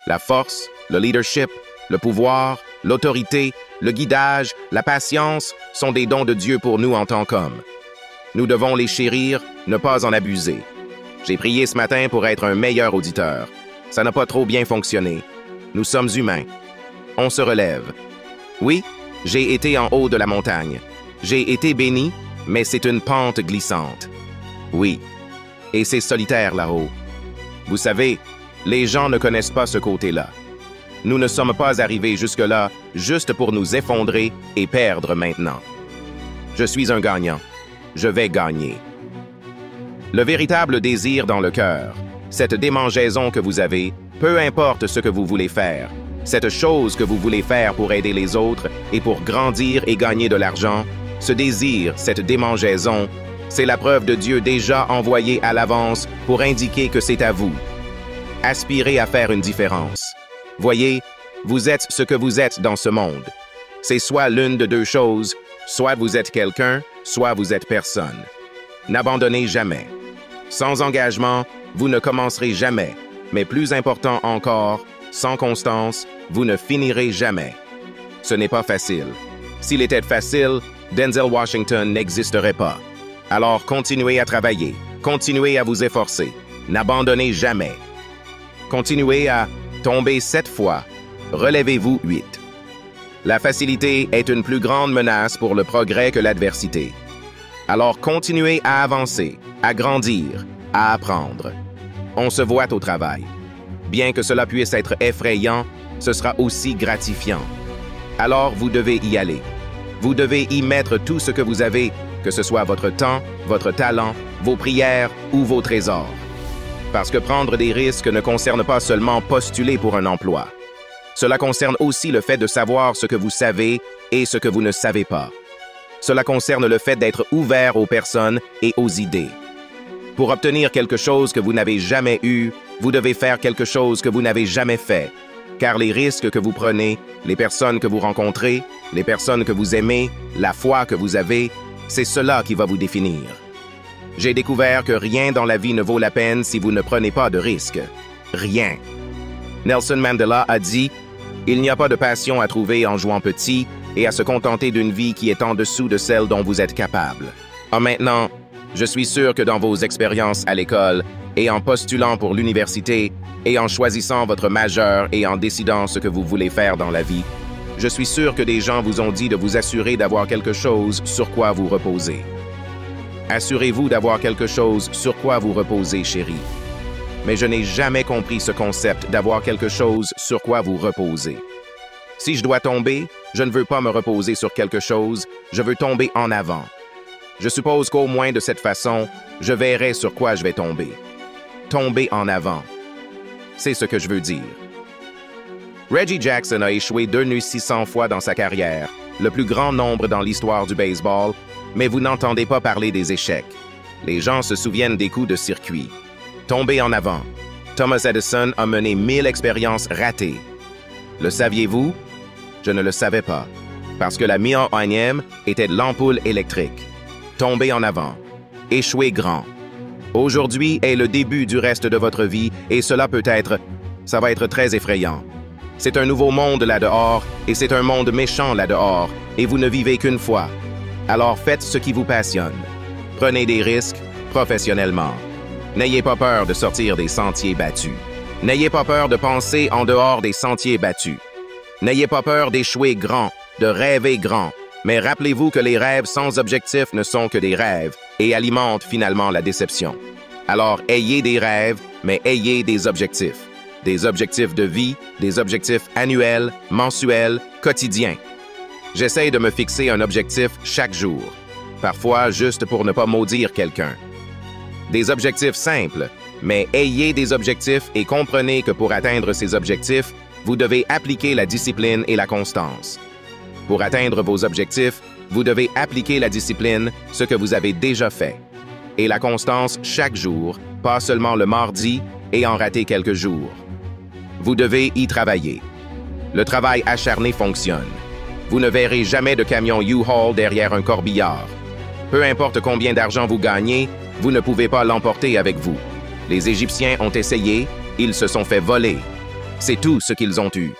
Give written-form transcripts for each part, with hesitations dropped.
La force, le leadership, le pouvoir, l'autorité, le guidage, la patience sont des dons de Dieu pour nous en tant qu'hommes. Nous devons les chérir, ne pas en abuser. J'ai prié ce matin pour être un meilleur auditeur. Ça n'a pas trop bien fonctionné. Nous sommes humains. On se relève. Oui, j'ai été en haut de la montagne. J'ai été béni, mais c'est une pente glissante. Oui, et c'est solitaire là-haut. Vous savez, les gens ne connaissent pas ce côté-là. Nous ne sommes pas arrivés jusque-là juste pour nous effondrer et perdre maintenant. Je suis un gagnant. Je vais gagner. Le véritable désir dans le cœur, cette démangeaison que vous avez, peu importe ce que vous voulez faire, cette chose que vous voulez faire pour aider les autres et pour grandir et gagner de l'argent, ce désir, cette démangeaison, c'est la preuve de Dieu déjà envoyée à l'avance pour indiquer que c'est à vous. Aspirez à faire une différence. Voyez, vous êtes ce que vous êtes dans ce monde. C'est soit l'une de deux choses, soit vous êtes quelqu'un, soit vous êtes personne. N'abandonnez jamais. Sans engagement, vous ne commencerez jamais, mais plus important encore, sans constance, vous ne finirez jamais. Ce n'est pas facile. S'il était facile, Denzel Washington n'existerait pas. Alors continuez à travailler, continuez à vous efforcer, n'abandonnez jamais. Continuez à tomber 7 fois, relevez-vous 8. La facilité est une plus grande menace pour le progrès que l'adversité. Alors continuez à avancer, à grandir, à apprendre. On se voit au travail. Bien que cela puisse être effrayant, ce sera aussi gratifiant. Alors vous devez y aller. Vous devez y mettre tout ce que vous avez, que ce soit votre temps, votre talent, vos prières ou vos trésors. Parce que prendre des risques ne concerne pas seulement postuler pour un emploi. Cela concerne aussi le fait de savoir ce que vous savez et ce que vous ne savez pas. Cela concerne le fait d'être ouvert aux personnes et aux idées. Pour obtenir quelque chose que vous n'avez jamais eu, vous devez faire quelque chose que vous n'avez jamais fait. Car les risques que vous prenez, les personnes que vous rencontrez, les personnes que vous aimez, la foi que vous avez, c'est cela qui va vous définir. J'ai découvert que rien dans la vie ne vaut la peine si vous ne prenez pas de risques. Rien. Nelson Mandela a dit « Il n'y a pas de passion à trouver en jouant petit et à se contenter d'une vie qui est en dessous de celle dont vous êtes capable. » Maintenant, je suis sûr que dans vos expériences à l'école et en postulant pour l'université et en choisissant votre majeur et en décidant ce que vous voulez faire dans la vie, je suis sûr que des gens vous ont dit de vous assurer d'avoir quelque chose sur quoi vous reposer. Assurez-vous d'avoir quelque chose sur quoi vous reposer, chérie. Mais je n'ai jamais compris ce concept d'avoir quelque chose sur quoi vous reposer. Si je dois tomber, je ne veux pas me reposer sur quelque chose, je veux tomber en avant. Je suppose qu'au moins de cette façon, je verrai sur quoi je vais tomber. Tomber en avant. C'est ce que je veux dire. Reggie Jackson a échoué 2600 fois dans sa carrière, le plus grand nombre dans l'histoire du baseball, mais vous n'entendez pas parler des échecs. Les gens se souviennent des coups de circuit. Tomber en avant. Thomas Edison a mené 1000 expériences ratées. Le saviez-vous? Je ne le savais pas, parce que la mise-en-œuvre était de l'ampoule électrique. Tomber en avant. Échouer grand. Aujourd'hui est le début du reste de votre vie et ça va être très effrayant. C'est un nouveau monde là-dehors et c'est un monde méchant là-dehors et vous ne vivez qu'une fois. Alors faites ce qui vous passionne. Prenez des risques professionnellement. N'ayez pas peur de sortir des sentiers battus. N'ayez pas peur de penser en dehors des sentiers battus. N'ayez pas peur d'échouer grand, de rêver grand. Mais rappelez-vous que les rêves sans objectif ne sont que des rêves et alimentent finalement la déception. Alors ayez des rêves, mais ayez des objectifs. Des objectifs de vie, des objectifs annuels, mensuels, quotidiens. J'essaie de me fixer un objectif chaque jour, parfois juste pour ne pas maudire quelqu'un. Des objectifs simples, mais ayez des objectifs et comprenez que pour atteindre ces objectifs, vous devez appliquer la discipline et la constance. Pour atteindre vos objectifs, vous devez appliquer la discipline, ce que vous avez déjà fait, et la constance chaque jour, pas seulement le mardi et en rater quelques jours. Vous devez y travailler. Le travail acharné fonctionne. Vous ne verrez jamais de camion U-Haul derrière un corbillard. Peu importe combien d'argent vous gagnez, vous ne pouvez pas l'emporter avec vous. Les Égyptiens ont essayé, ils se sont fait voler. C'est tout ce qu'ils ont eu.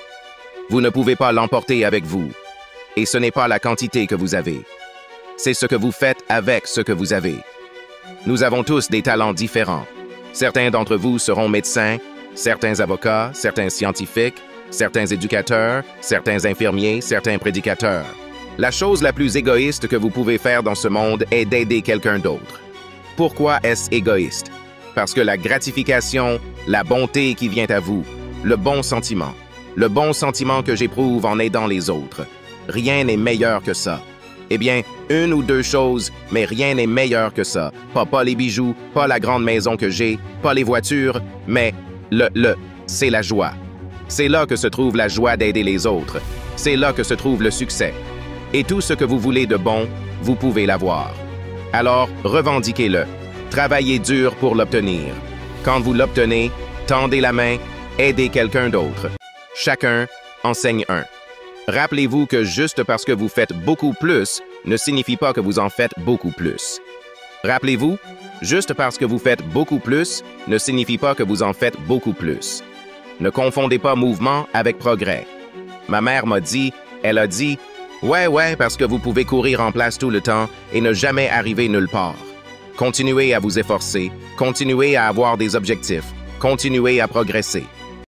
Vous ne pouvez pas l'emporter avec vous. Et ce n'est pas la quantité que vous avez. C'est ce que vous faites avec ce que vous avez. Nous avons tous des talents différents. Certains d'entre vous seront médecins, certains avocats, certains scientifiques, certains éducateurs, certains infirmiers, certains prédicateurs. La chose la plus égoïste que vous pouvez faire dans ce monde est d'aider quelqu'un d'autre. Pourquoi est-ce égoïste? Parce que la gratification, la bonté qui vient à vous, le bon sentiment que j'éprouve en aidant les autres, rien n'est meilleur que ça. Eh bien, une ou deux choses, mais rien n'est meilleur que ça. Pas les bijoux, pas la grande maison que j'ai, pas les voitures, mais c'est la joie. C'est là que se trouve la joie d'aider les autres. C'est là que se trouve le succès. Et tout ce que vous voulez de bon, vous pouvez l'avoir. Alors, revendiquez-le. Travaillez dur pour l'obtenir. Quand vous l'obtenez, tendez la main, aidez quelqu'un d'autre. Chacun enseigne un. Rappelez-vous que juste parce que vous faites beaucoup plus ne signifie pas que vous en faites beaucoup plus. Rappelez-vous, juste parce que vous faites beaucoup plus ne signifie pas que vous en faites beaucoup plus. Ne confondez pas mouvement avec progrès. Ma mère m'a dit, elle a dit, « Ouais, parce que vous pouvez courir en place tout le temps et ne jamais arriver nulle part. » Continuez à vous efforcer, continuez à avoir des objectifs, continuez à progresser.